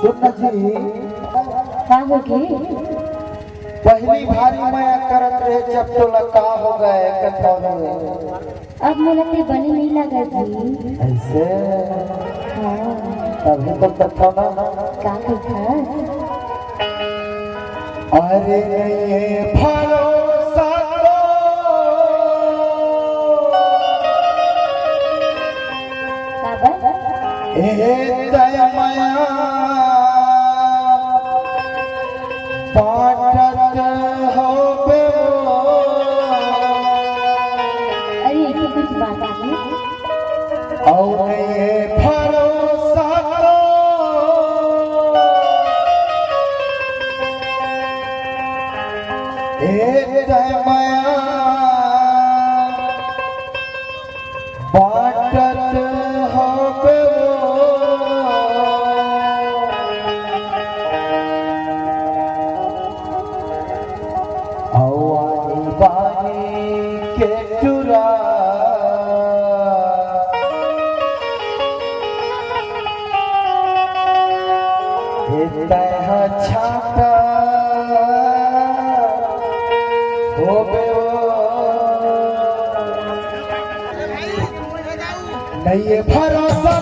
सुन जी का होगी पहली भारी मैं करत रहे जब तो लगा हो गए कथौनी में अब मेरा ते बनी नहीं लगा जी ऐसे हाँ तभी तो कथौना का लिखा अरे ये भरोसा का बस ए दया माया पाटत हो बे अरे ऐसे कुछ बात नहीं और ये भरोसा करो ए दया माया पाटत हो बे के चुरा छाता हो नहीं ये भरोसा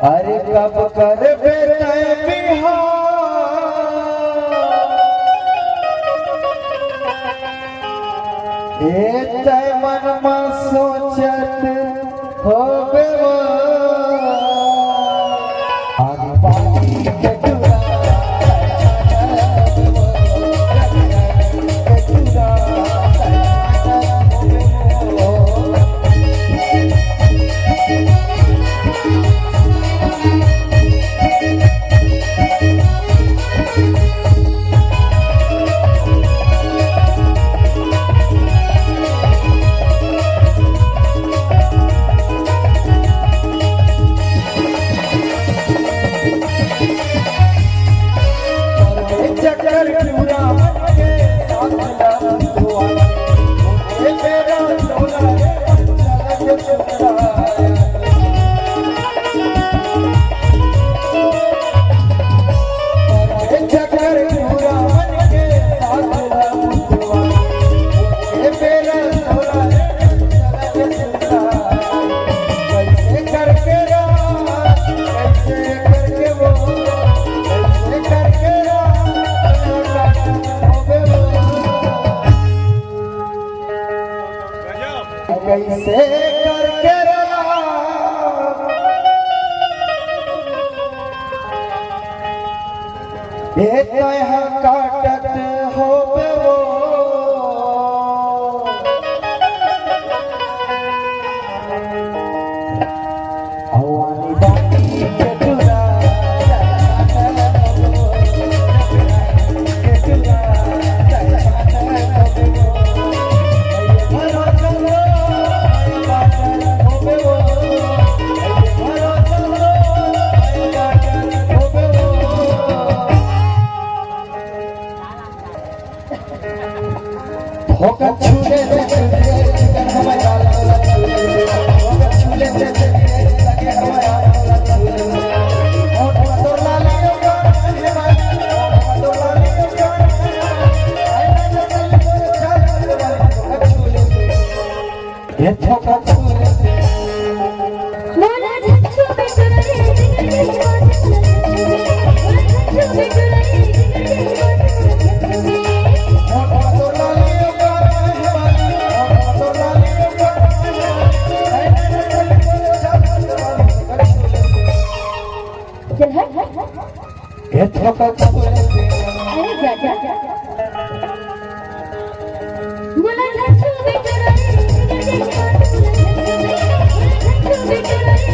अरे कब कर बिहार मन में सोचत हो कैसे करके काटत हो होकर छूले से चिकन हमारे लाल वाला छूले होकर छूले से लगे हमारे लाल वाला छूले और मधुर लाली और है वाली और मधुर लाली और आई ना चल कर चाल वाली होकर छूले ये होकर छूले मोला झच्चू बेटुरा रे झच्चू बेटुरा रे चल हट ये होकर छूले अरे जा जा मोला झच्चू बेटुरा रे झच्चू बेटुरा रे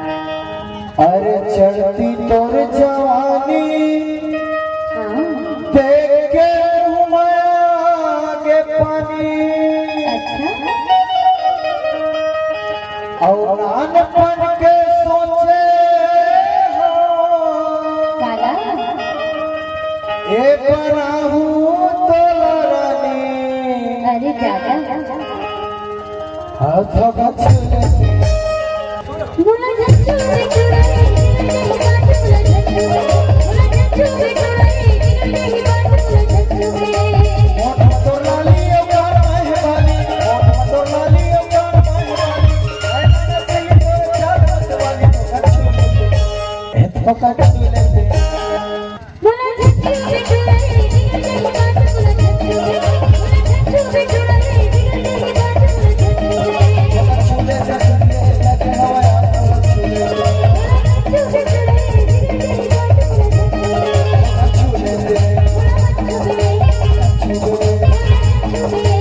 अरे चढ़ती तोर जवानी देख के आगे पानी और नानपन के सोचे ये बनाहू तो रानी अरे ज्यादा हाथ बचले मोला झच्चू बेटुरा रे मोला झच्चू बेटुरा रे मधुर लाली और है वाली और मधुर लाली और आई ना चल कर चाल वाली होकर छूले ये होकर छूले मोला झच्चू बेटुरा रे झच्चू बेटुरा रे Thank you.